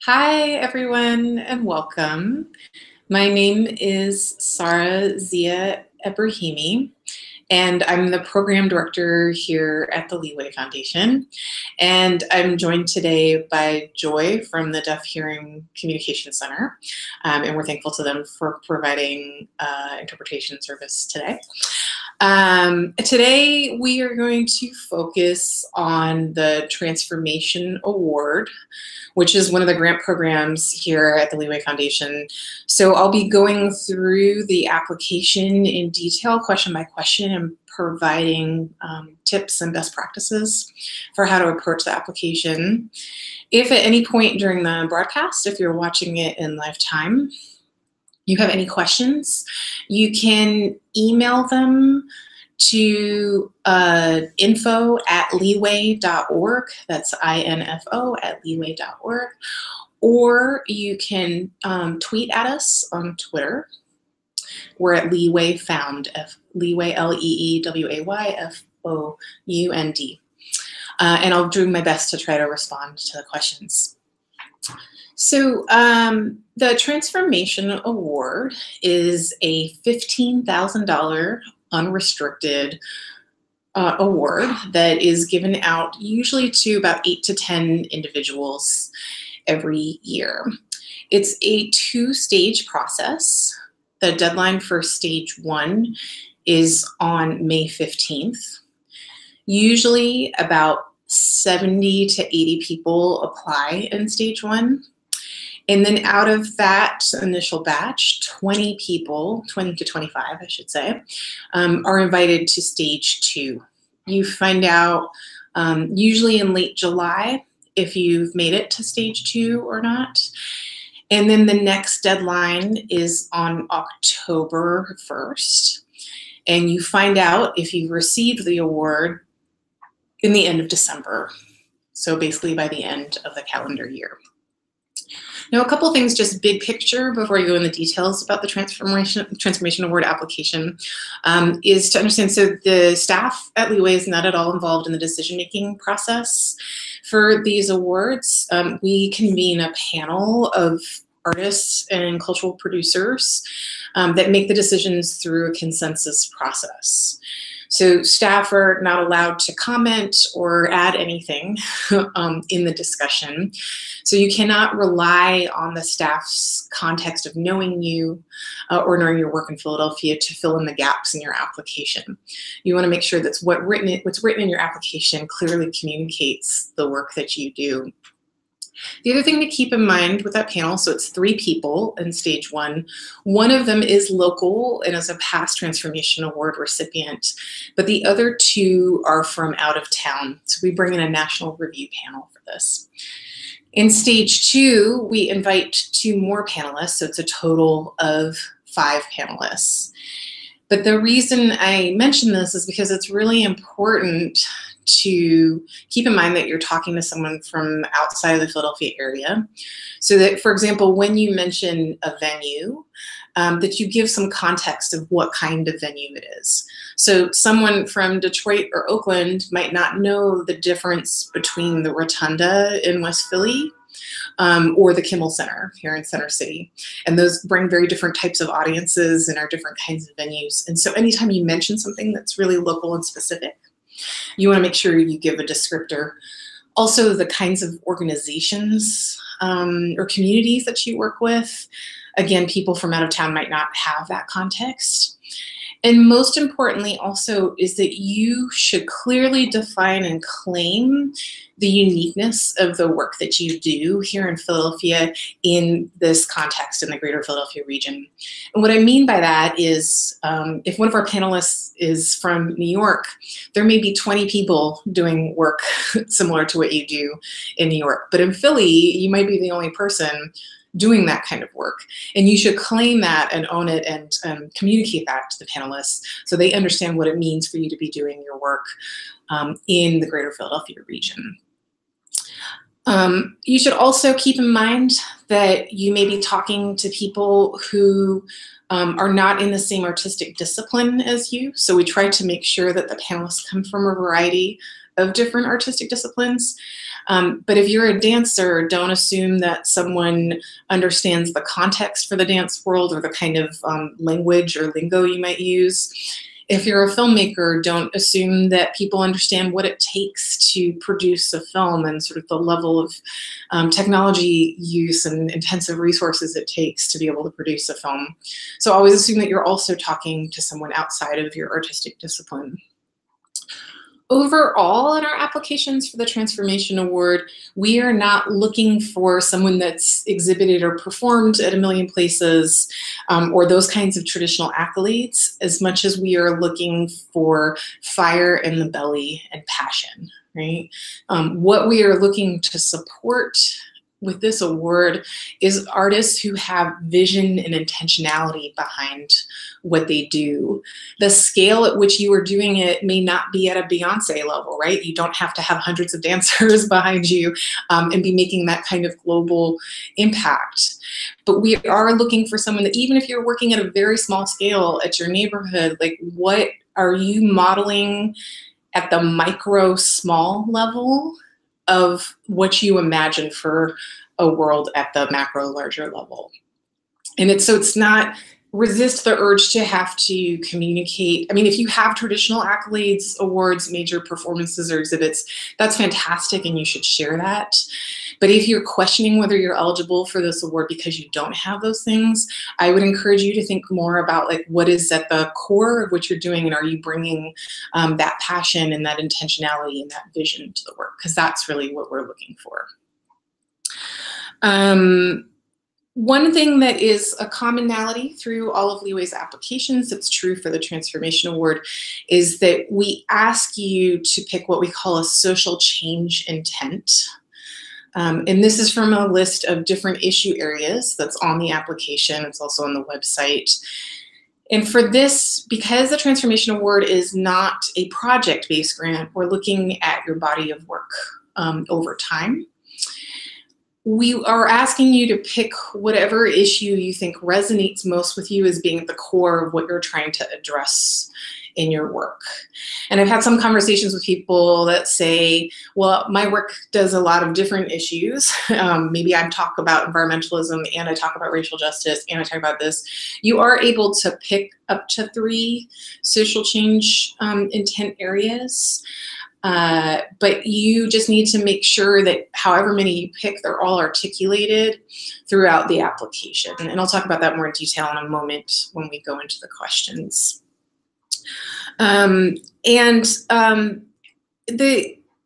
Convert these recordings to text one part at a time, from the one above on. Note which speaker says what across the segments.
Speaker 1: Hi, everyone, and welcome. My name is Sarah Zia Ebrahimi, and I'm the program director here at the Leeway Foundation. And I'm joined today by Joy from the Deaf Hearing Communication Center, and we're thankful to them for providing interpretation service today. Today, we are going to focus on the Transformation Award, which is one of the grant programs here at the Leeway Foundation. So I'll be going through the application in detail, question by question, and providing tips and best practices for how to approach the application. If at any point during the broadcast, if you're watching it in live time, you have any questions, you can email them to info@leeway.org. That's info@leeway.org. Or you can tweet at us on Twitter. We're at Leeway Found, Leeway, LEEWAYFOUND. And I'll do my best to try to respond to the questions. So the Transformation Award is a $15,000 unrestricted award that is given out usually to about 8 to 10 individuals every year. It's a two-stage process. The deadline for stage 1 is on May 15th. Usually about 70 to 80 people apply in stage 1. And then out of that initial batch, 20 people, 20 to 25, I should say, are invited to stage 2. You find out usually in late July if you've made it to stage 2 or not. And then the next deadline is on October 1st. And you find out if you've received the award in the end of December. So basically by the end of the calendar year. Now, a couple things, just big picture, before you go into the details about the Transformation Award application, is to understand, so the staff at Leeway is not at all involved in the decision-making process for these awards. We convene a panel of artists and cultural producers that make the decisions through a consensus process. So staff are not allowed to comment or add anything in the discussion. So you cannot rely on the staff's context of knowing you or knowing your work in Philadelphia to fill in the gaps in your application. You want to make sure that what's written in your application clearly communicates the work that you do. The other thing to keep in mind with that panel, so it's 3 people in stage 1. One of them is local and is a past Transformation Award recipient, but the other 2 are from out of town. So we bring in a national review panel for this. In stage 2, we invite 2 more panelists, so it's a total of 5 panelists. But the reason I mention this is because it's really important to keep in mind that you're talking to someone from outside of the Philadelphia area. So that, for example, when you mention a venue, that you give some context of what kind of venue it is. So someone from Detroit or Oakland might not know the difference between the Rotunda in West Philly or the Kimmel Center here in Center City. And those bring very different types of audiences and are different kinds of venues. And so anytime you mention something that's really local and specific, you want to make sure you give a descriptor. Also, the kinds of organizations or communities that you work with. Again, people from out of town might not have that context. And most importantly also is that you should clearly define and claim the uniqueness of the work that you do here in Philadelphia in this context in the greater Philadelphia region. And what I mean by that is if one of our panelists is from New York, there may be 20 people doing work similar to what you do in New York. But in Philly, you might be the only person doing that kind of work. And you should claim that and own it and communicate that to the panelists so they understand what it means for you to be doing your work in the greater Philadelphia region. You should also keep in mind that you may be talking to people who are not in the same artistic discipline as you. So we try to make sure that the panelists come from a variety of different artistic disciplines. But if you're a dancer, don't assume that someone understands the context for the dance world or the kind of language or lingo you might use. If you're a filmmaker, don't assume that people understand what it takes to produce a film and sort of the level of technology use and intensive resources it takes to be able to produce a film. So always assume that you're also talking to someone outside of your artistic discipline. Overall, in our applications for the Transformation Award, we are not looking for someone that's exhibited or performed at a million places or those kinds of traditional accolades, as much as we are looking for fire in the belly and passion, right? What we are looking to support with this award is artists who have vision and intentionality behind what they do. The scale at which you are doing it may not be at a Beyonce level, right? You don't have to have hundreds of dancers behind you and be making that kind of global impact. But we are looking for someone that, even if you're working at a very small scale at your neighborhood, like, what are you modeling at the micro small level of what you imagine for a world at the macro larger level? And it's not resist the urge to have to communicate. I mean, if you have traditional accolades, awards, major performances, or exhibits, that's fantastic and you should share that. But if you're questioning whether you're eligible for this award because you don't have those things, I would encourage you to think more about, like, what is at the core of what you're doing, and are you bringing that passion and that intentionality and that vision to the work? Because that's really what we're looking for. One thing that is a commonality through all of Leeway's applications that's true for the Transformation Award is that we ask you to pick what we call a social change intent. And this is from a list of different issue areas that's on the application. It's also on the website. And for this, because the Transformation Award is not a project-based grant, we're looking at your body of work over time. We are asking you to pick whatever issue you think resonates most with you as being at the core of what you're trying to address in your work. And I've had some conversations with people that say, well, my work does a lot of different issues. Maybe I talk about environmentalism, and I talk about racial justice, and I talk about this. You are able to pick up to 3 social change intent areas. But you just need to make sure that however many you pick, they're all articulated throughout the application. And I'll talk about that more in detail in a moment when we go into the questions. The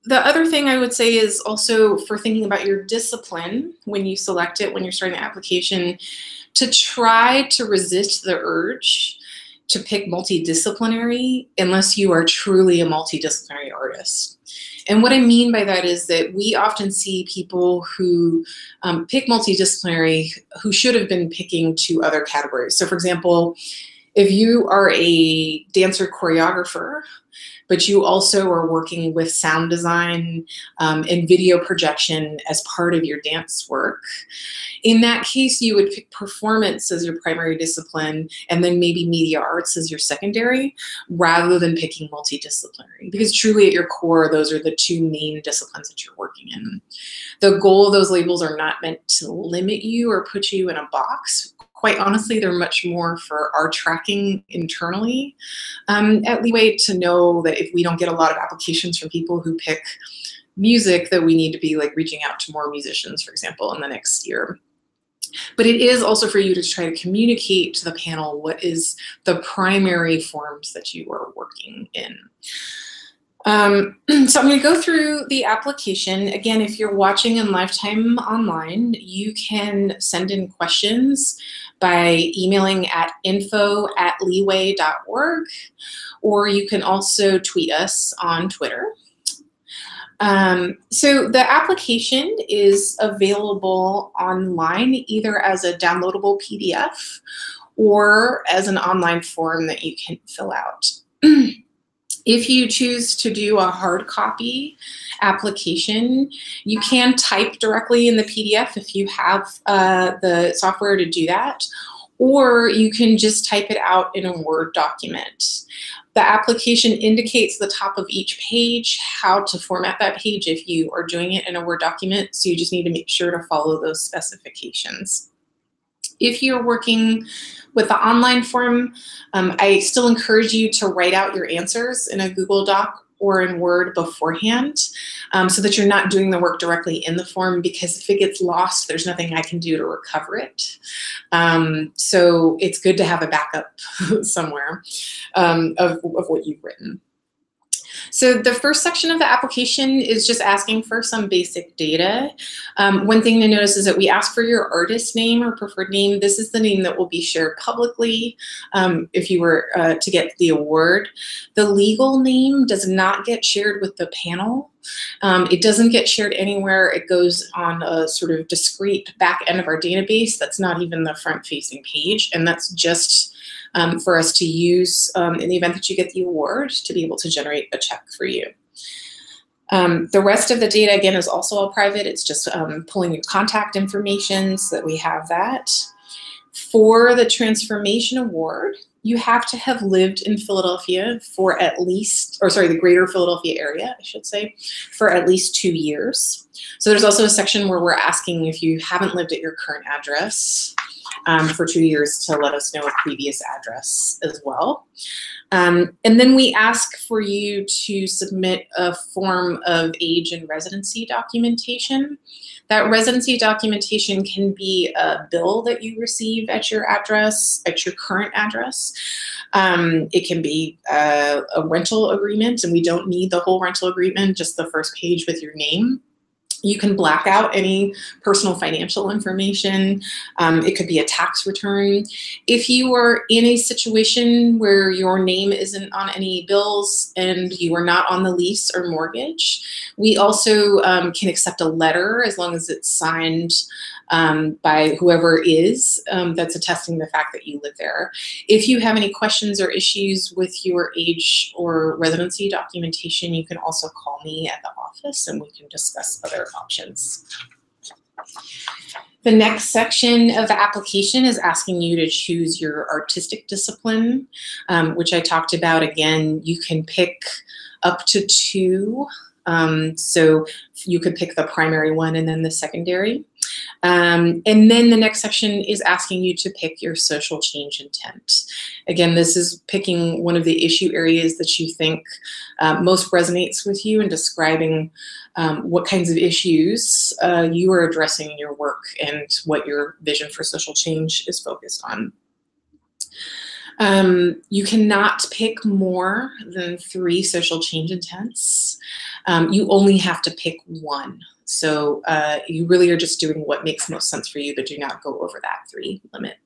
Speaker 1: other thing I would say is also, for thinking about your discipline when you select it, when you're starting the application, to try to resist the urge to pick multidisciplinary unless you are truly a multidisciplinary artist. And what I mean by that is that we often see people who pick multidisciplinary who should have been picking 2 other categories. So for example, if you are a dancer choreographer, but you also are working with sound design and video projection as part of your dance work, in that case, you would pick performance as your primary discipline and then maybe media arts as your secondary, rather than picking multidisciplinary. Because truly at your core, those are the 2 main disciplines that you're working in. The goal of those labels are not meant to limit you or put you in a box. Quite honestly, they're much more for our tracking internally at Leeway, to know that if we don't get a lot of applications from people who pick music, that we need to be like reaching out to more musicians, for example, in the next year. But it is also for you to try to communicate to the panel what is the primary forms that you are working in. So I'm going to go through the application. Again, if you're watching in lifetime online, you can send in questions by emailing at info@leeway.org, or you can also tweet us on Twitter. So the application is available online either as a downloadable PDF or as an online form that you can fill out. If you choose to do a hard copy application, you can type directly in the PDF if you have the software to do that. or you can just type it out in a Word document. The application indicates at the top of each page how to format that page if you are doing it in a Word document, so you just need to make sure to follow those specifications. If you're working with the online form, I still encourage you to write out your answers in a Google Doc or in Word beforehand, so that you're not doing the work directly in the form, because if it gets lost, there's nothing I can do to recover it. So it's good to have a backup somewhere of what you've written. So the first section of the application is just asking for some basic data. One thing to notice is that we ask for your artist name or preferred name. This is the name that will be shared publicly if you were to get the award. The legal name does not get shared with the panel. It doesn't get shared anywhere. It goes on a sort of discrete back end of our database. That's not even the front-facing page, and that's just for us to use in the event that you get the award to be able to generate a check for you. The rest of the data, again, is also all private. It's just pulling your contact information so that we have that. For the Transformation Award, you have to have lived in Philadelphia for at least, or sorry, the greater Philadelphia area, I should say, for at least 2 years. So there's also a section where we're asking if you haven't lived at your current address for 2 years to let us know a previous address as well. And then we ask for you to submit a form of age and residency documentation. That residency documentation can be a bill that you receive at your address, at your current address. It can be a rental agreement, and we don't need the whole rental agreement, just the first page with your name. You can black out any personal financial information. It could be a tax return. If you are in a situation where your name isn't on any bills and you are not on the lease or mortgage, we also can accept a letter as long as it's signed by whoever is that's attesting the fact that you live there. If you have any questions or issues with your age or residency documentation, you can also call me at the office and we can discuss other options. The next section of the application is asking you to choose your artistic discipline, which I talked about. Again, you can pick up to 2. So you could pick the primary one and then the secondary. And then the next section is asking you to pick your social change intent. Again, this is picking one of the issue areas that you think most resonates with you and describing what kinds of issues you are addressing in your work and what your vision for social change is focused on. You cannot pick more than 3 social change intents. You only have to pick 1. So you really are just doing what makes most sense for you, but do not go over that 3 limit.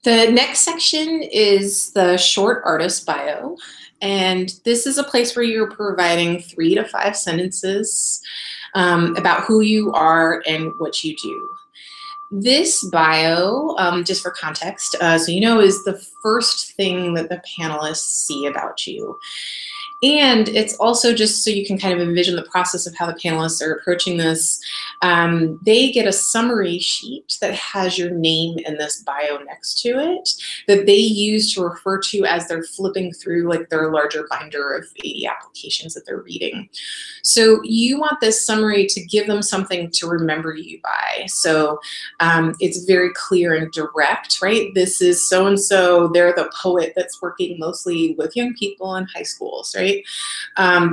Speaker 1: The next section is the short artist bio. And this is a place where you're providing 3 to 5 sentences about who you are and what you do. This bio, just for context, so you know, is the first thing that the panelists see about you. And it's also just so you can kind of envision the process of how the panelists are approaching this. They get a summary sheet that has your name and this bio next to it that they use to refer to as they're flipping through like their larger binder of 80 applications that they're reading. So you want this summary to give them something to remember you by. So it's very clear and direct, right? This is so-and-so, they're the poet that's working mostly with young people in high schools, right?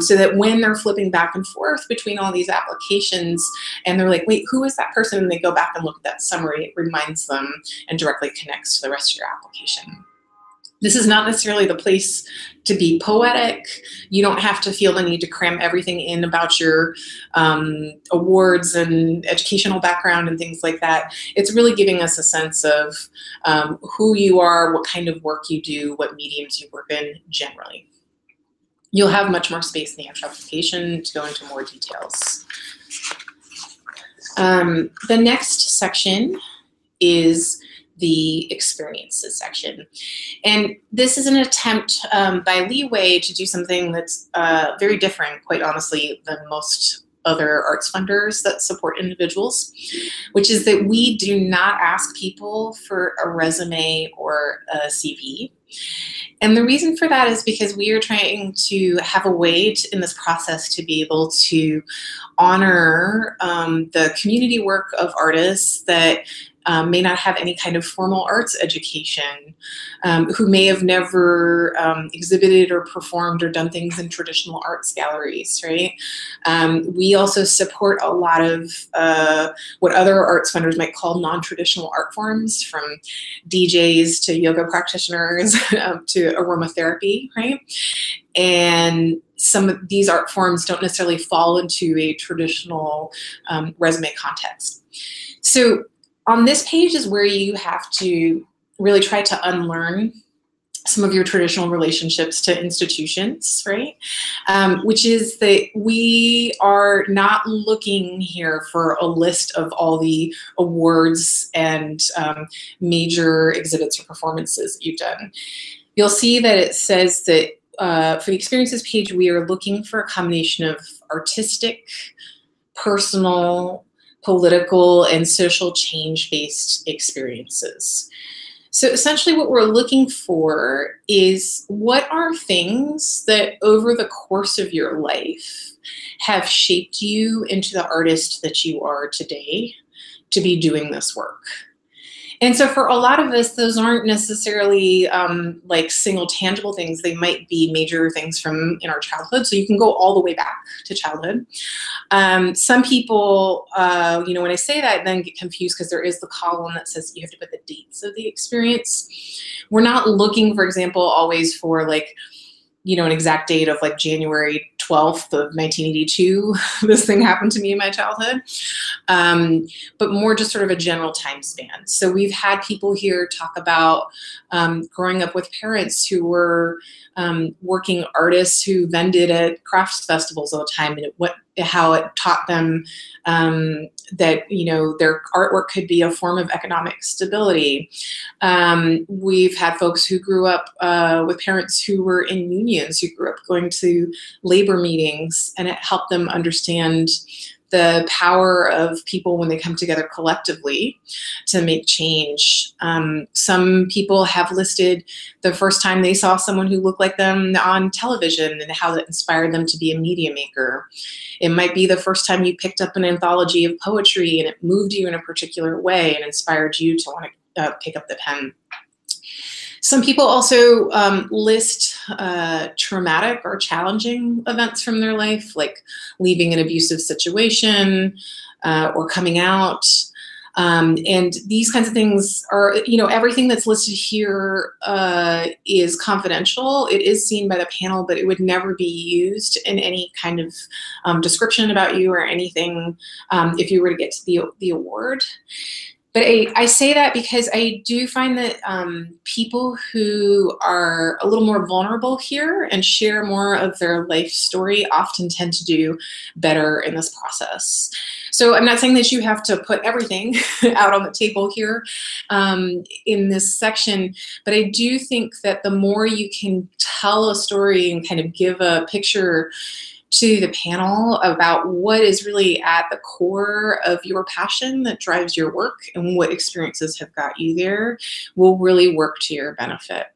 Speaker 1: So that when they're flipping back and forth between all these applications and they're like, wait, who is that person? And they go back and look at that summary, it reminds them and directly connects to the rest of your application. This is not necessarily the place to be poetic. You don't have to feel the need to cram everything in about your awards and educational background and things like that. It's really giving us a sense of who you are, what kind of work you do, what mediums you work in generally. You'll have much more space in the actual application to go into more details. The next section is the experiences section. And this is an attempt by Leeway to do something that's very different, quite honestly, than most other arts funders that support individuals, which is that we do not ask people for a resume or a CV. And the reason for that is because we are trying to have a way in this process to be able to honor the community work of artists that may not have any kind of formal arts education, who may have never exhibited or performed or done things in traditional arts galleries, right? We also support a lot of what other arts funders might call non-traditional art forms, from DJs to yoga practitioners to aromatherapy, right? And some of these art forms don't necessarily fall into a traditional resume context. So on this page is where you have to really try to unlearn some of your traditional relationships to institutions, right? Which is that we are not looking here for a list of all the awards and major exhibits or performances that you've done. You'll see that it says that for the experiences page, we are looking for a combination of artistic, personal, political, and social change-based experiences. So essentially what we're looking for is, what are things that over the course of your life have shaped you into the artist that you are today to be doing this work? And so for a lot of us, those aren't necessarily like single tangible things. They might be major things from in our childhood. So you can go all the way back to childhood. Some people, you know, when I say that, then get confused because there is the column that says you have to put the dates of the experience. We're not looking, for example, always for like, you know, an exact date of like January 12th of 1982, this thing happened to me in my childhood, but more just sort of a general time span. So we've had people here talk about growing up with parents who were working artists who vended at crafts festivals all the time, and how it taught them that, you know, their artwork could be a form of economic stability. We've had folks who grew up with parents who were in unions, who grew up going to labor meetings, and it helped them understand the power of people when they come together collectively to make change. Some people have listed the first time they saw someone who looked like them on television and how that inspired them to be a media maker. It might be the first time you picked up an anthology of poetry and it moved you in a particular way and inspired you to want to pick up the pen. Some people also list traumatic or challenging events from their life, like leaving an abusive situation or coming out. And these kinds of things are, you know, everything that's listed here is confidential. It is seen by the panel, but it would never be used in any kind of description about you or anything if you were to get to the award. But I say that because I do find that people who are a little more vulnerable here and share more of their life story often tend to do better in this process. So I'm not saying that you have to put everything out on the table here in this section, but I do think that the more you can tell a story and kind of give a picture to the panel about what is really at the core of your passion that drives your work and what experiences have got you there, will really work to your benefit.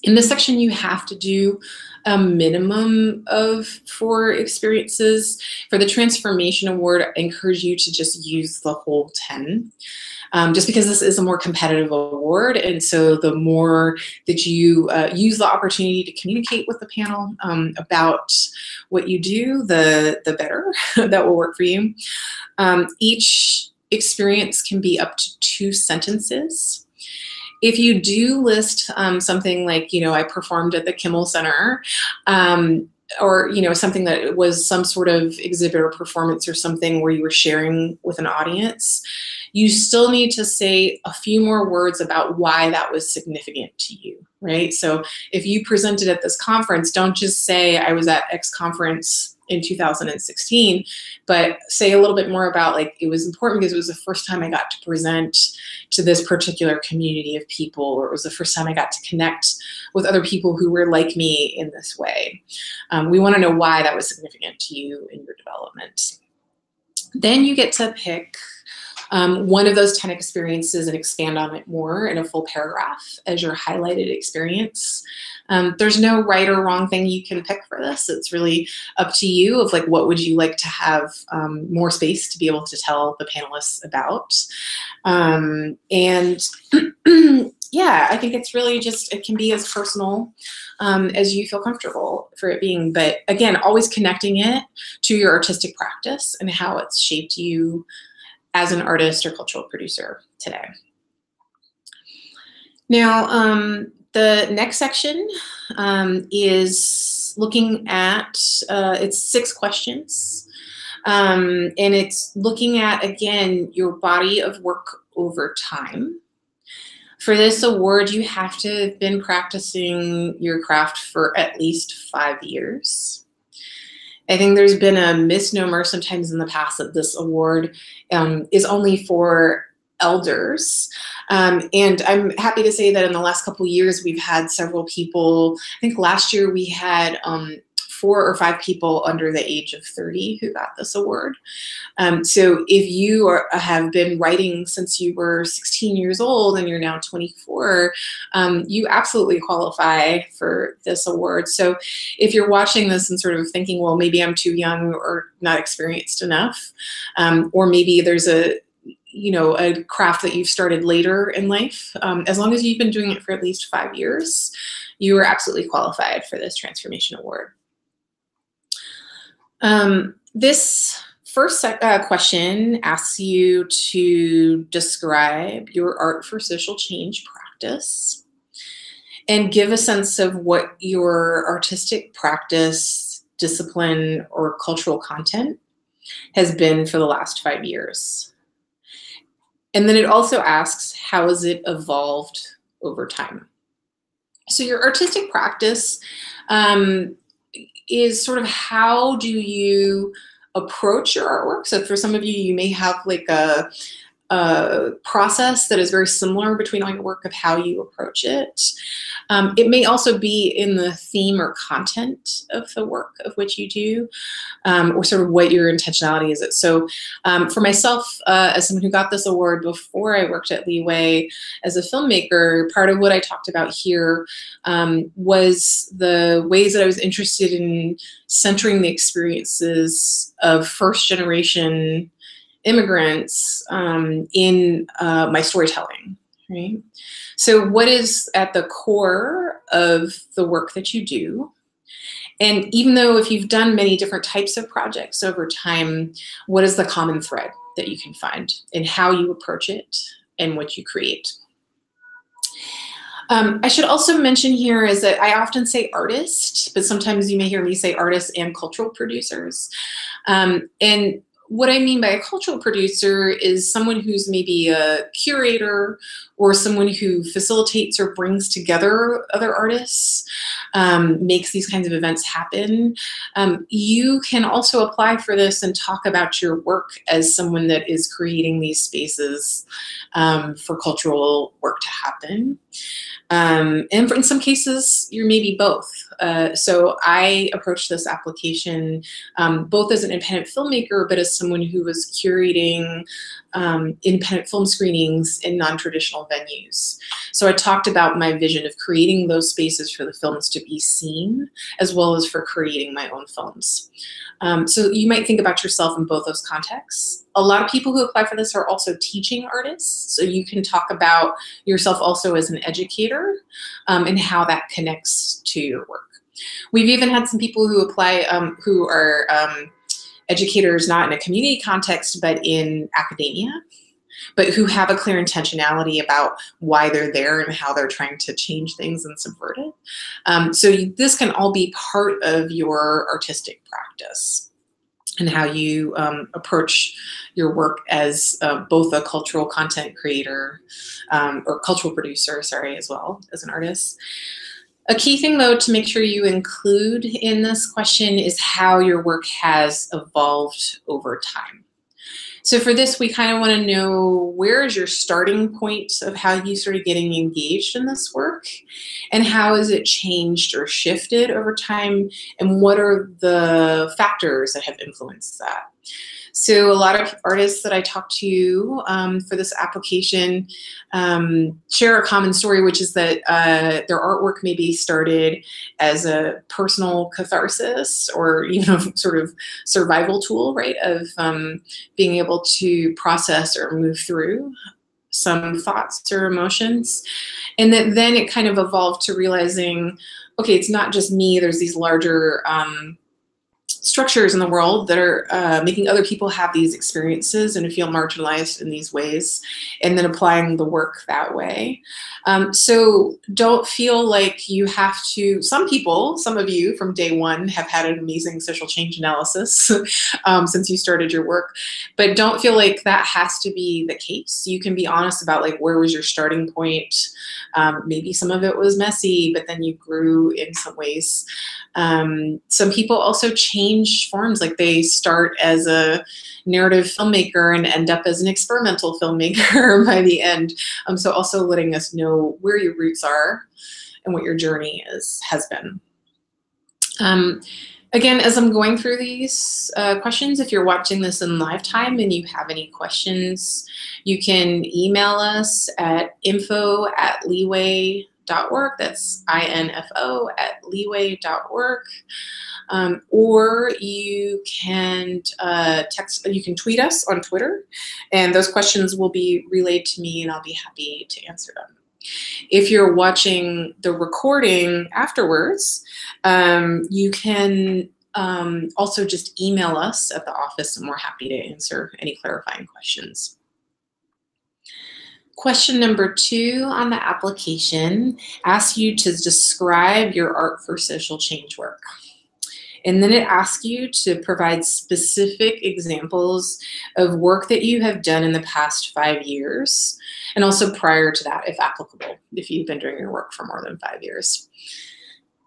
Speaker 1: In this section, you have to do a minimum of 4 experiences. For the Transformation Award, I encourage you to just use the whole 10. Just because this is a more competitive award, and so the more that you use the opportunity to communicate with the panel about what you do, the better that will work for you. Each experience can be up to 2 sentences. If you do list something like, you know, I performed at the Kimmel Center, or, you know, something that was some sort of exhibit or performance or something where you were sharing with an audience, you still need to say a few more words about why that was significant to you, right? So if you presented at this conference, don't just say I was at X conference in 2016, but say a little bit more about, like, it was important because it was the first time I got to present to this particular community of people, or it was the first time I got to connect with other people who were like me in this way. We want to know why that was significant to you in your development. Then you get to pick one of those 10 experiences and expand on it more in a full paragraph as your highlighted experience. There's no right or wrong thing you can pick for this. It's really up to you of like, what would you like to have more space to be able to tell the panelists about? And yeah, I think it's really just, it can be as personal as you feel comfortable for it being. But again, always connecting it to your artistic practice and how it's shaped you as an artist or cultural producer today. Now, the next section is looking at, it's 6 questions. And it's looking at, again, your body of work over time. For this award, you have to have been practicing your craft for at least 5 years. I think there's been a misnomer sometimes in the past that this award is only for elders. And I'm happy to say that in the last couple of years, we've had several people. I think last year we had 4 or 5 people under the age of 30 who got this award. So if you have been writing since you were 16 years old and you're now 24, you absolutely qualify for this award. So if you're watching this and sort of thinking, well, maybe I'm too young or not experienced enough, or maybe there's a craft that you've started later in life, as long as you've been doing it for at least 5 years, you are absolutely qualified for this Transformation Award. This first question asks you to describe your art for social change practice and give a sense of what your artistic practice, discipline, or cultural content has been for the last 5 years. And then it also asks, how has it evolved over time? So your artistic practice is sort of, how do you approach your artwork? So for some of you, you may have like a process that is very similar between all your work of how you approach it. It may also be in the theme or content of the work of which you do, or sort of what your intentionality is. So for myself, as someone who got this award before I worked at Leeway as a filmmaker, part of what I talked about here was the ways that I was interested in centering the experiences of first-generation immigrants in my storytelling, right? So what is at the core of the work that you do? And even though if you've done many different types of projects over time, what is the common thread that you can find in how you approach it and what you create? I should also mention here is that I often say artist, but sometimes you may hear me say artists and cultural producers. And what I mean by a cultural producer is someone who's maybe a curator or someone who facilitates or brings together other artists, makes these kinds of events happen. You can also apply for this and talk about your work as someone that is creating these spaces for cultural work to happen. And in some cases, you're maybe both. So I approached this application both as an independent filmmaker, but as someone who was curating independent film screenings in non-traditional venues. So I talked about my vision of creating those spaces for the films to be seen, as well as for creating my own films. So you might think about yourself in both those contexts. A lot of people who apply for this are also teaching artists. So you can talk about yourself also as an educator and how that connects to your work. We've even had some people who apply who are educators, not in a community context, but in academia, but who have a clear intentionality about why they're there and how they're trying to change things and subvert it. So this can all be part of your artistic practice and how you approach your work as both a cultural content creator or cultural producer, sorry, as well as an artist. A key thing, though, to make sure you include in this question is how your work has evolved over time. So for this, we kind of want to know, where is your starting point of how you started getting engaged in this work, and how has it changed or shifted over time, and what are the factors that have influenced that? So a lot of artists that I talk to for this application share a common story, which is that their artwork maybe started as a personal catharsis or even a sort of survival tool, right, of being able to process or move through some thoughts or emotions. And that then it kind of evolved to realizing, okay, it's not just me, there's these larger structures in the world that are making other people have these experiences and feel marginalized in these ways, and then applying the work that way. So don't feel like you have to, some people, some of you from day one have had an amazing social change analysis since you started your work, but don't feel like that has to be the case. You can be honest about like, where was your starting point? Maybe some of it was messy, but then you grew in some ways. Some people also change forms, like they start as a narrative filmmaker and end up as an experimental filmmaker by the end. So also letting us know where your roots are and what your journey has been. Again, as I'm going through these questions, if you're watching this in live time and you have any questions, you can email us at info@leeway.org. That's info@leeway.org. Or you can you can tweet us on Twitter, and those questions will be relayed to me and I'll be happy to answer them. If you're watching the recording afterwards, you can also just email us at the office and we're happy to answer any clarifying questions. Question number 2 on the application asks you to describe your art for social change work. And then it asks you to provide specific examples of work that you have done in the past 5 years, and also prior to that, if applicable, if you've been doing your work for more than 5 years.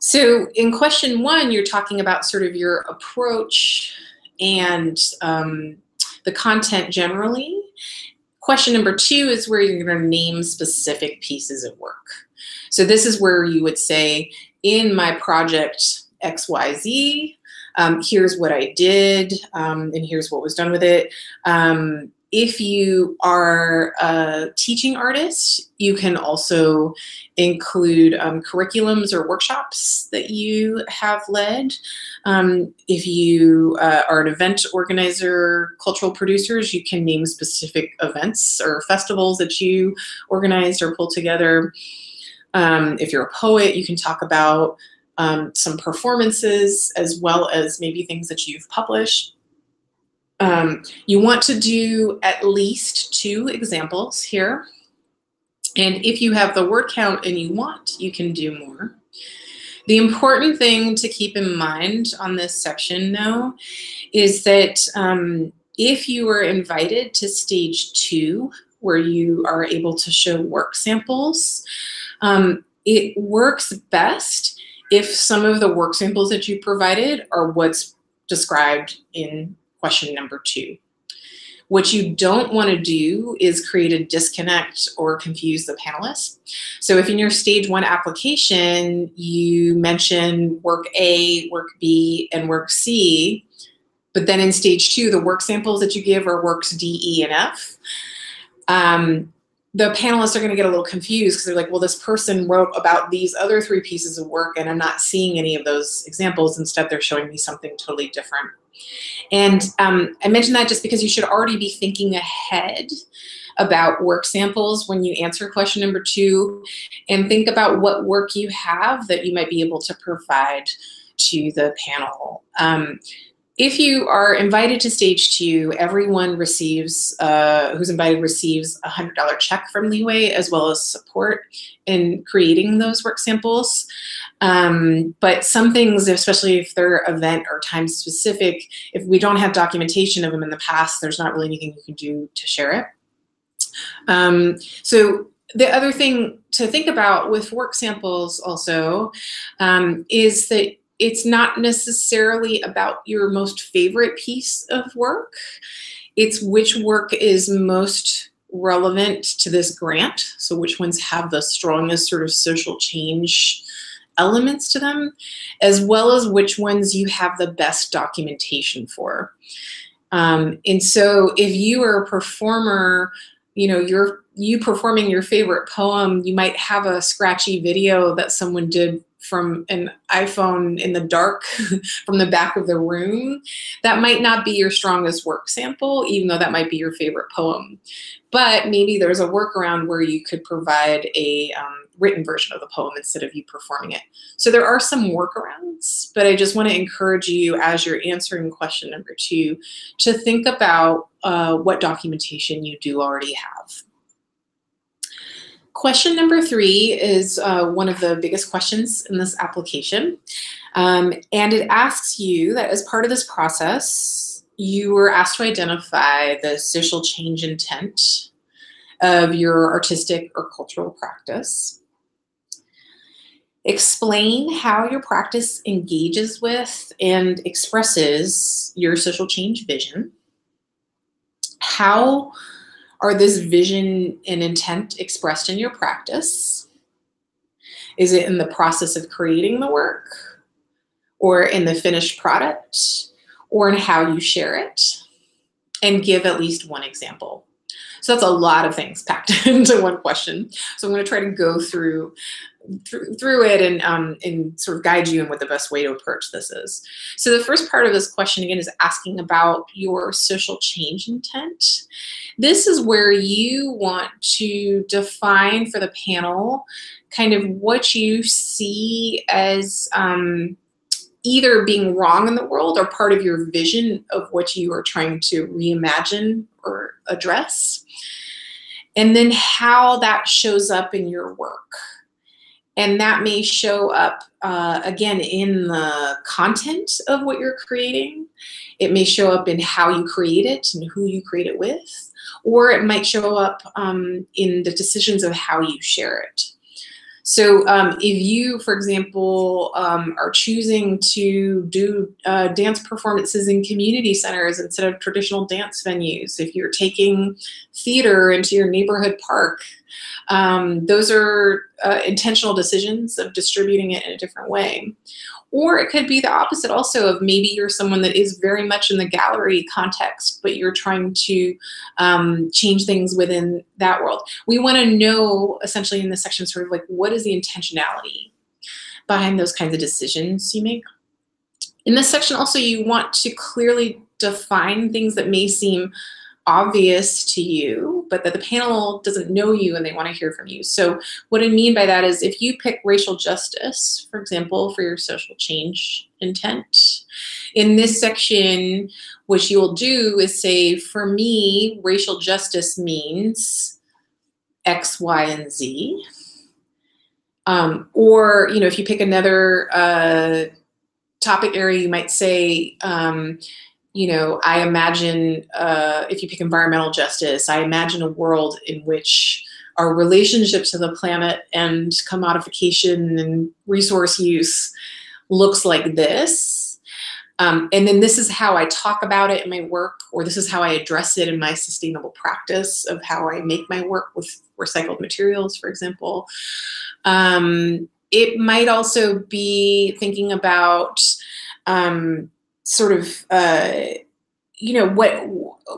Speaker 1: So in question 1, you're talking about sort of your approach and the content generally. Question number 2 is where you're going to name specific pieces of work. So this is where you would say, in my project XYZ, here's what I did, and here's what was done with it. If you are a teaching artist, you can also include curriculums or workshops that you have led. If you are an event organizer, cultural producers, you can name specific events or festivals that you organized or pulled together. If you're a poet, you can talk about some performances as well as maybe things that you've published. You want to do at least 2 examples here. And if you have the word count and you want, you can do more. The important thing to keep in mind on this section, though, is that if you are invited to stage 2, where you are able to show work samples, it works best if some of the work samples that you provided are what's described in question number 2. What you don't want to do is create a disconnect or confuse the panelists. So if in your stage 1 application, you mention work A, work B, and work C, but then in stage 2, the work samples that you give are works D, E, and F, the panelists are going to get a little confused because they're like, well, this person wrote about these other 3 pieces of work and I'm not seeing any of those examples. Instead, they're showing me something totally different. And I mentioned that just because you should already be thinking ahead about work samples when you answer question number 2, and think about what work you have that you might be able to provide to the panel. If you are invited to stage 2, everyone receives, who's invited receives a $100 check from Leeway, as well as support in creating those work samples. But some things, especially if they're event or time specific, if we don't have documentation of them in the past, there's not really anything you can do to share it. So the other thing to think about with work samples also is that it's not necessarily about your most favorite piece of work. It's which work is most relevant to this grant. So which ones have the strongest sort of social change elements to them, as well as which ones you have the best documentation for. And so if you are a performer, you performing your favorite poem, you might have a scratchy video that someone did from an iPhone in the dark from the back of the room. That might not be your strongest work sample, even though that might be your favorite poem. But maybe there's a workaround where you could provide a written version of the poem instead of you performing it. So there are some workarounds, but I just want to encourage you, as you're answering question number 2, to think about what documentation you do already have. Question number 3 is one of the biggest questions in this application. And it asks you that as part of this process, you were asked to identify the social change intent of your artistic or cultural practice. Explain how your practice engages with and expresses your social change vision. How are this vision and intent expressed in your practice? Is it in the process of creating the work, or in the finished product, or in how you share it? And give at least one example. So that's a lot of things packed into one question. So I'm going to try to go through it and sort of guide you in what the best way to approach this is. So the first part of this question, again, is asking about your social change intent. This is where you want to define for the panel kind of what you see as either being wrong in the world or part of your vision of what you are trying to reimagine or address, and then how that shows up in your work. And that may show up, again, in the content of what you're creating. It may show up in how you create it and who you create it with, or it might show up in the decisions of how you share it. So if you, for example, are choosing to do dance performances in community centers instead of traditional dance venues, if you're taking theater into your neighborhood park, those are intentional decisions of distributing it in a different way. Or it could be the opposite also, of maybe you're someone that is very much in the gallery context, but you're trying to change things within that world. We want to know, essentially in this section, sort of like, what is the intentionality behind those kinds of decisions you make? In this section also, you want to clearly define things that may seem obvious to you, but that the panel doesn't know you and they want to hear from you. So what I mean by that is, if you pick racial justice, for example, for your social change intent, in this section, what you'll do is say, for me, racial justice means X, Y, and Z. Or, if you pick another topic area, you might say, I imagine, if you pick environmental justice, I imagine a world in which our relationship to the planet and commodification and resource use looks like this. And then this is how I talk about it in my work, or this is how I address it in my sustainable practice of how I make my work with recycled materials, for example. It might also be thinking about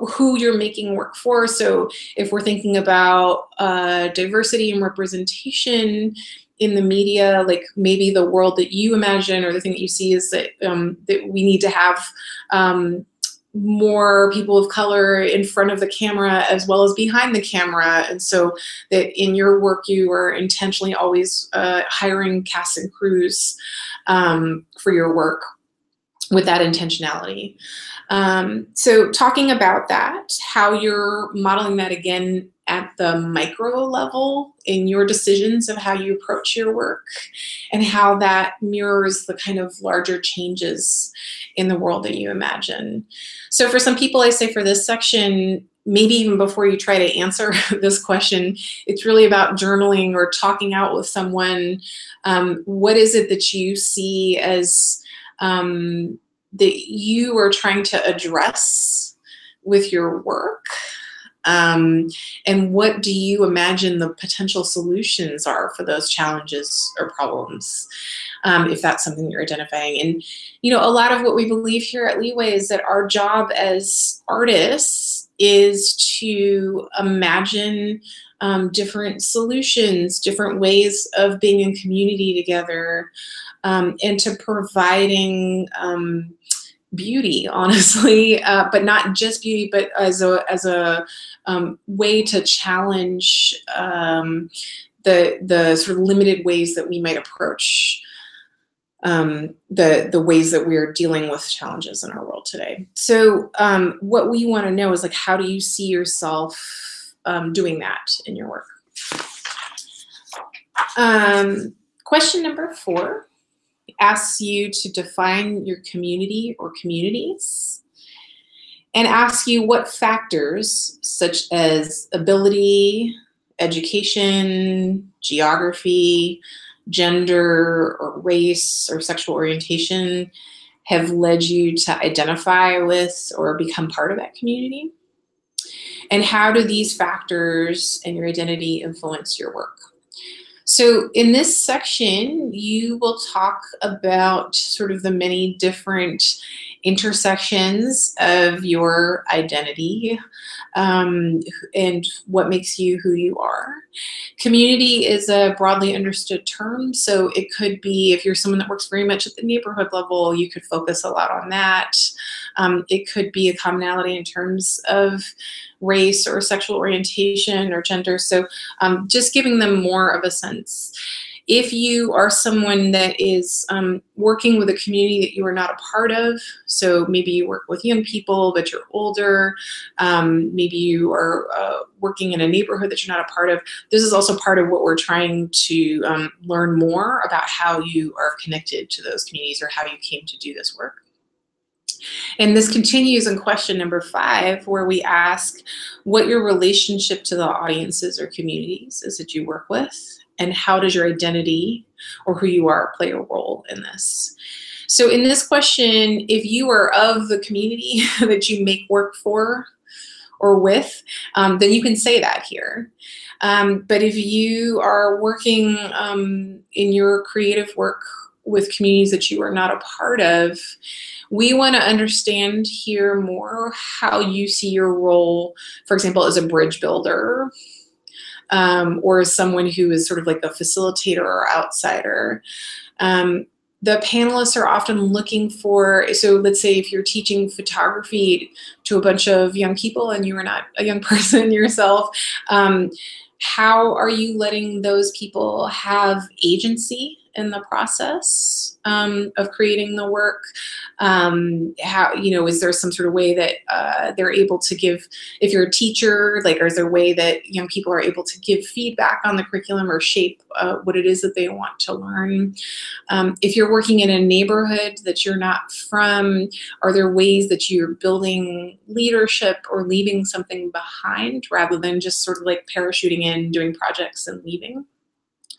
Speaker 1: who you're making work for. So if we're thinking about diversity and representation in the media, like maybe the world that you imagine or the thing that you see is that that we need to have more people of color in front of the camera as well as behind the camera. And so that in your work, you are intentionally always hiring cast and crews for your work with that intentionality. So talking about that, how you're modeling that again at the micro level in your decisions of how you approach your work, and how that mirrors the kind of larger changes in the world that you imagine. So for some people, I say for this section, maybe even before you try to answer this question, it's really about journaling or talking out with someone. What is it that you see as that you are trying to address with your work? And what do you imagine the potential solutions are for those challenges or problems, if that's something you're identifying. And, you know, a lot of what we believe here at Leeway is that our job as artists is to imagine different solutions, different ways of being in community together, and to providing beauty, honestly, but not just beauty, but as a way to challenge the sort of limited ways that we might approach the ways that we're dealing with challenges in our world today. So what we want to know is, like, how do you see yourself doing that in your work? Question number 4 asks you to define your community or communities, and asks you what factors such as ability, education, geography, gender or race or sexual orientation have led you to identify with or become part of that community. And how do these factors and your identity influence your work? So in this section, you will talk about sort of the many different intersections of your identity, and what makes you who you are. Community is a broadly understood term, so it could be, if you're someone that works very much at the neighborhood level, you could focus a lot on that. It could be a commonality in terms of race or sexual orientation or gender, so just giving them more of a sense. If you are someone that is working with a community that you are not a part of, so maybe you work with young people but you're older, maybe you are working in a neighborhood that you're not a part of, this is also part of what we're trying to learn more about, how you are connected to those communities or how you came to do this work. And this continues in question number 5, where we ask what your relationship to the audiences or communities is that you work with, and how does your identity or who you are play a role in this. So in this question, if you are of the community that you make work for or with, then you can say that here. But if you are working in your creative work with communities that you are not a part of, we want to understand here more how you see your role, for example, as a bridge builder, or as someone who is sort of like a facilitator or outsider. The panelists are often looking for, so let's say if you're teaching photography to a bunch of young people and you are not a young person yourself, how are you letting those people have agency in the process of creating the work? How, you know, is there some sort of way that they're able to give, if you're a teacher, like, or is there a way that young people are able to give feedback on the curriculum or shape what it is that they want to learn? If you're working in a neighborhood that you're not from, are there ways that you're building leadership or leaving something behind rather than just sort of like parachuting in, doing projects and leaving?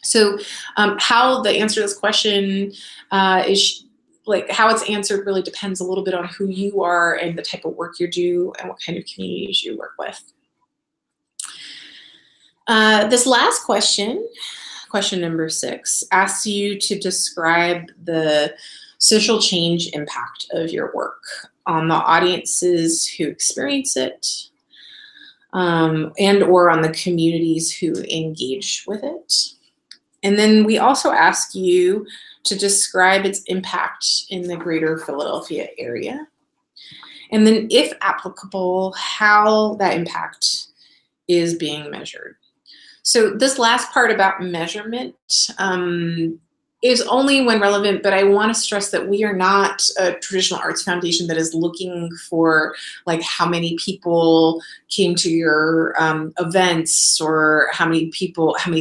Speaker 1: So how the answer to this question is, like, how it's answered really depends a little bit on who you are and the type of work you do and what kind of communities you work with. This last question, question number 6, asks you to describe the social change impact of your work on the audiences who experience it, and or on the communities who engage with it. And then we also ask you to describe its impact in the greater Philadelphia area. And then, if applicable, how that impact is being measured. So this last part about measurement is only when relevant, but I want to stress that we are not a traditional arts foundation that is looking for, like, how many people came to your events or how many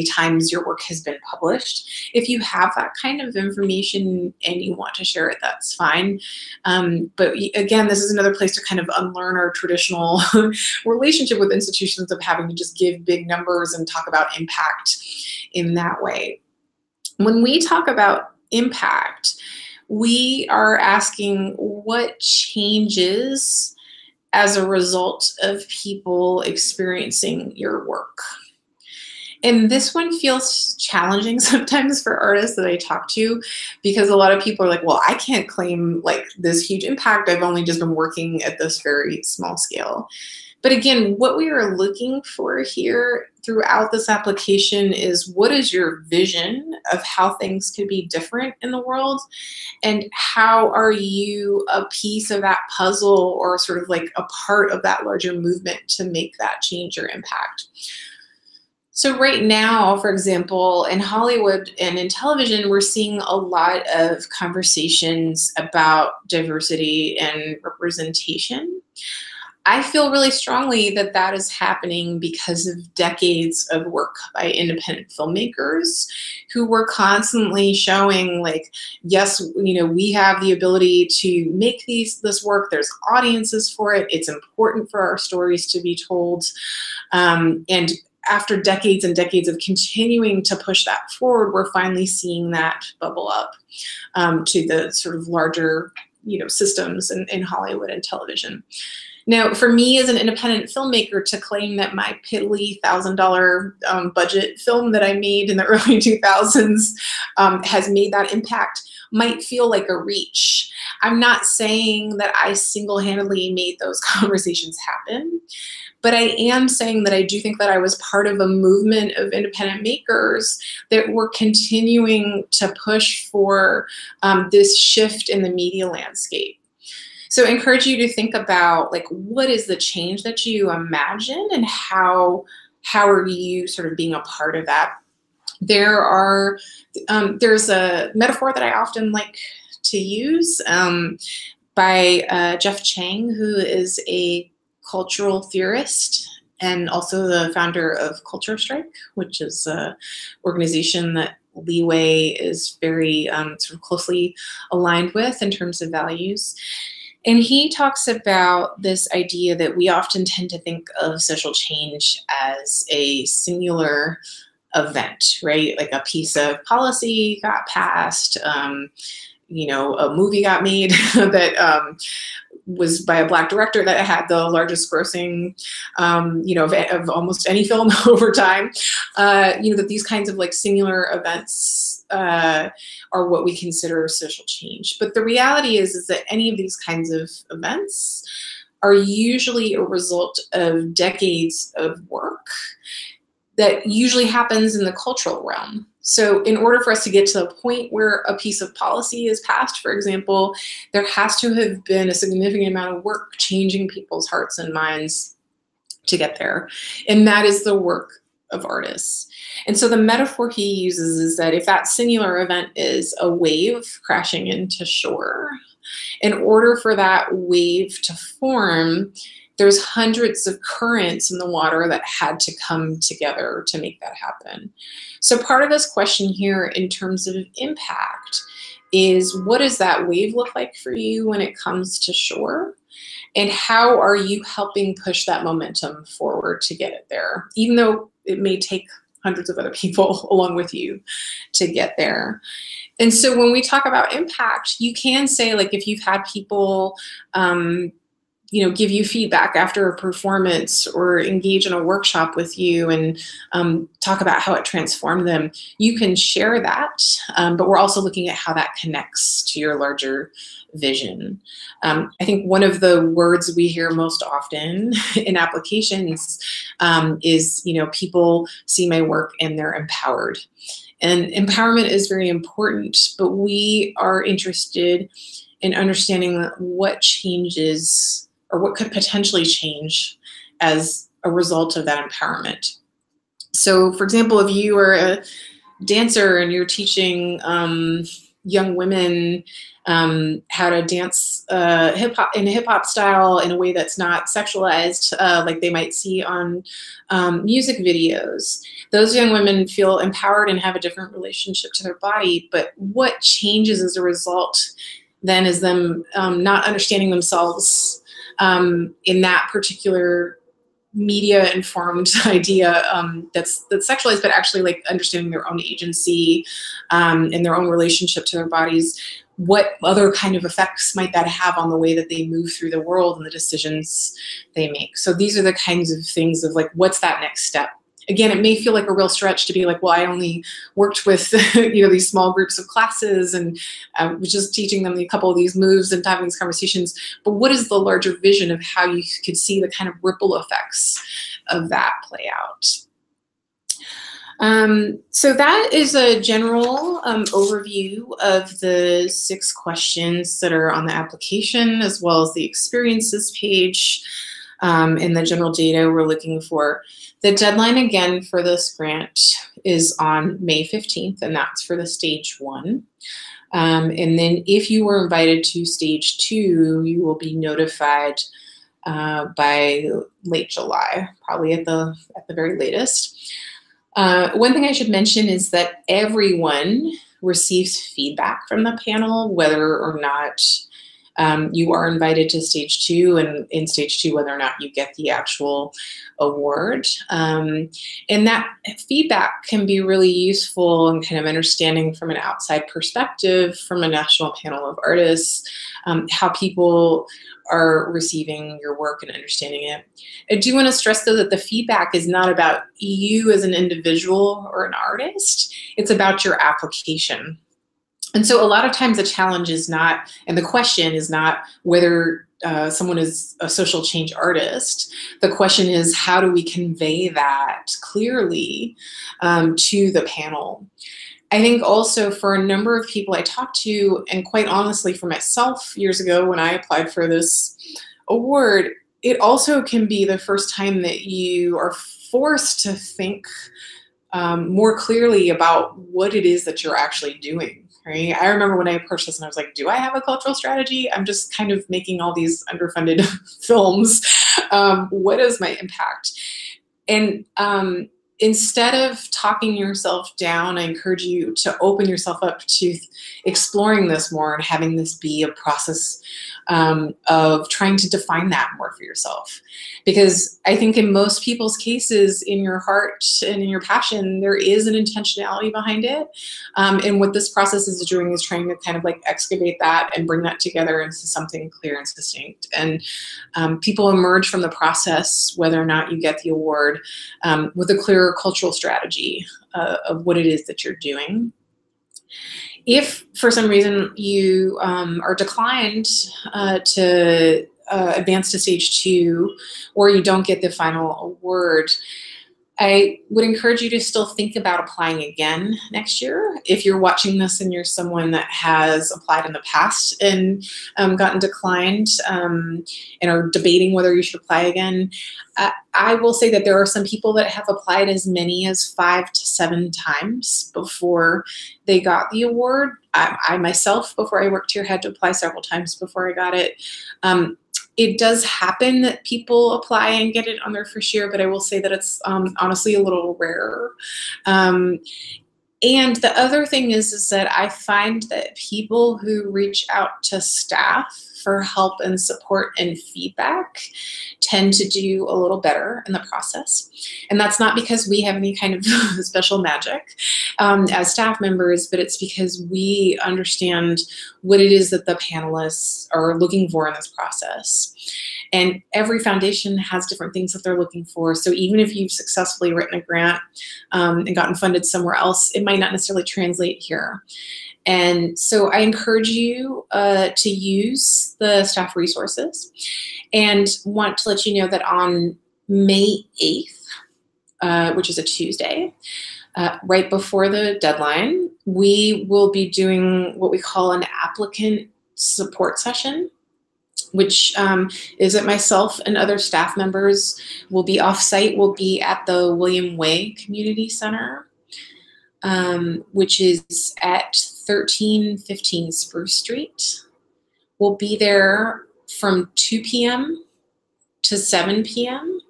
Speaker 1: times your work has been published. If you have that kind of information and you want to share it, that's fine. But again, this is another place to kind of unlearn our traditional relationship with institutions of having to just give big numbers and talk about impact in that way. When we talk about impact, we are asking what changes as a result of people experiencing your work. And this one feels challenging sometimes for artists that I talk to, because a lot of people are like, well, I can't claim like this huge impact. I've only just been working at this very small scale. But again, what we are looking for here throughout this application is, what is your vision of how things could be different in the world? And how are you a piece of that puzzle, or sort of like a part of that larger movement to make that change or impact? So right now, for example, in Hollywood and in television, we're seeing a lot of conversations about diversity and representation. I feel really strongly that that is happening because of decades of work by independent filmmakers who were constantly showing, like, yes, we have the ability to make this work. There's audiences for it. It's important for our stories to be told. And after decades and decades of continuing to push that forward, we're finally seeing that bubble up to the sort of larger, systems in Hollywood and television. Now, for me as an independent filmmaker to claim that my piddly $1,000 budget film that I made in the early 2000s has made that impact might feel like a reach. I'm not saying that I single-handedly made those conversations happen, but I am saying that I do think that I was part of a movement of independent makers that were continuing to push for this shift in the media landscape. So I encourage you to think about, like, what is the change that you imagine, and how are you sort of being a part of that? There's a metaphor that I often like to use by Jeff Chang, who is a cultural theorist and also the founder of Culture Strike, which is an organization that Leeway is very sort of closely aligned with in terms of values. And he talks about this idea that we often tend to think of social change as a singular event, right? Like a piece of policy got passed, a movie got made that was by a Black director that had the largest grossing, of almost any film over time. That these kinds of like singular events are what we consider social change. But the reality is that any of these kinds of events are usually a result of decades of work that usually happens in the cultural realm. So in order for us to get to the point where a piece of policy is passed, for example, there has to have been a significant amount of work changing people's hearts and minds to get there. And that is the work of artists. And so the metaphor he uses is that if that singular event is a wave crashing into shore, in order for that wave to form, there's hundreds of currents in the water that had to come together to make that happen. So part of this question here in terms of impact is, what does that wave look like for you when it comes to shore? And how are you helping push that momentum forward to get it there, even though it may take hundreds of other people along with you to get there? And so when we talk about impact, you can say, like, if you've had people give you feedback after a performance or engage in a workshop with you and talk about how it transformed them, you can share that. But we're also looking at how that connects to your larger vision. I think one of the words we hear most often in applications is, people see my work and they're empowered. And empowerment is very important, but we are interested in understanding what changes or what could potentially change as a result of that empowerment. So for example, if you are a dancer and you're teaching young women how to dance hip-hop in a hip-hop style in a way that's not sexualized, like they might see on music videos, those young women feel empowered and have a different relationship to their body. But what changes as a result then is them not understanding themselves in that particular media-informed idea that's sexualized, but actually like understanding their own agency and their own relationship to their bodies. what other kind of effects might that have on the way that they move through the world and the decisions they make? So these are the kinds of things of like, what's that next step? Again, it may feel like a real stretch to be like, well, I only worked with these small groups of classes and was just teaching them a couple of these moves and having these conversations. But what is the larger vision of how you could see the kind of ripple effects of that play out? So that is a general overview of the 6 questions that are on the application, as well as the experiences page and the general data we're looking for. The deadline again for this grant is on May 15th, and that's for the stage 1. And then if you were invited to stage 2, you will be notified by late July, probably at the very latest. One thing I should mention is that everyone receives feedback from the panel, whether or not you are invited to stage 2, and in stage 2, whether or not you get the actual award. And that feedback can be really useful in kind of understanding from an outside perspective, from a national panel of artists, how people are receiving your work and understanding it. I do want to stress, though, that the feedback is not about you as an individual or an artist. It's about your application. And so a lot of times the challenge is not, and the question is not whether someone is a social change artist. The question is, how do we convey that clearly to the panel? I think also for a number of people I talked to, and quite honestly for myself years ago when I applied for this award, it also can be the first time that you are forced to think more clearly about what it is that you're actually doing. Right? I remember when I approached this and I was like, do I have a cultural strategy? I'm just kind of making all these underfunded films. What is my impact? And instead of talking yourself down, I encourage you to open yourself up to exploring this more and having this be a process of trying to define that more for yourself. Because I think in most people's cases, in your heart and in your passion, there is an intentionality behind it. And what this process is doing is trying to kind of like excavate that and bring that together into something clear and distinct. And people emerge from the process, whether or not you get the award, with a clearer cultural strategy of what it is that you're doing. If for some reason you are declined to advance to stage 2, or you don't get the final award, I would encourage you to still think about applying again next year. If you're watching this and you're someone that has applied in the past and gotten declined and are debating whether you should apply again, I will say that there are some people that have applied as many as 5 to 7 times before they got the award. I myself, before I worked here, had to apply several times before I got it. It does happen that people apply and get it on their first year, but I will say that it's honestly a little rarer. And the other thing is that I find that people who reach out to staff for help and support and feedback tend to do a little better in the process. And that's not because we have any kind of special magic as staff members, but it's because we understand what it is that the panelists are looking for in this process. And every foundation has different things that they're looking for. So even if you've successfully written a grant and gotten funded somewhere else, it might not necessarily translate here. And so I encourage you to use the staff resources, and want to let you know that on May 8th, which is a Tuesday, right before the deadline, we will be doing what we call an applicant support session, which is that myself and other staff members will be off-site. We'll be at the William Way Community Center, which is at 1315 Spruce Street. We'll be there from 2 p.m. to 7 p.m.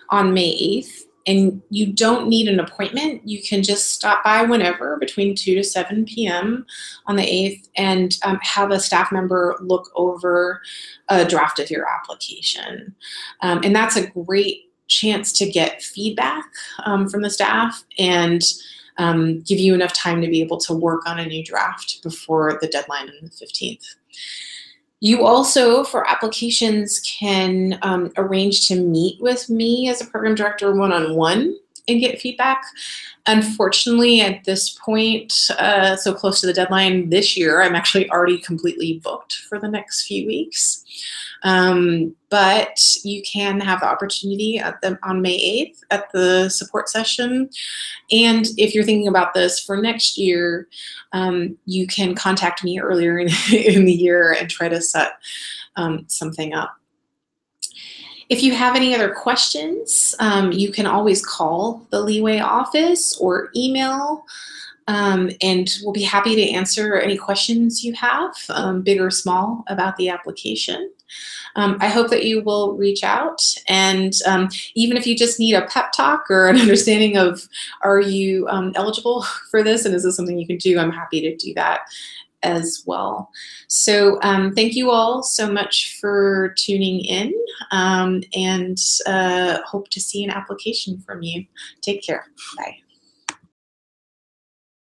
Speaker 1: on May 8th. And you don't need an appointment. You can just stop by whenever between 2 to 7 p.m. on the 8th and have a staff member look over a draft of your application. And that's a great chance to get feedback from the staff and give you enough time to be able to work on a new draft before the deadline on the 15th. You also, for applications, can arrange to meet with me as a program director one-on-one and get feedback. Unfortunately, at this point, so close to the deadline this year, I'm actually already completely booked for the next few weeks. But you can have the opportunity on May 8th at the support session. And if you're thinking about this for next year, you can contact me earlier in the year and try to set something up. If you have any other questions, you can always call the Leeway office or email, and we'll be happy to answer any questions you have, big or small, about the application. I hope that you will reach out, and even if you just need a pep talk or an understanding of, are you eligible for this and is this something you can do, I'm happy to do that as well. So thank you all so much for tuning in, and hope to see an application from you. Take care. Bye.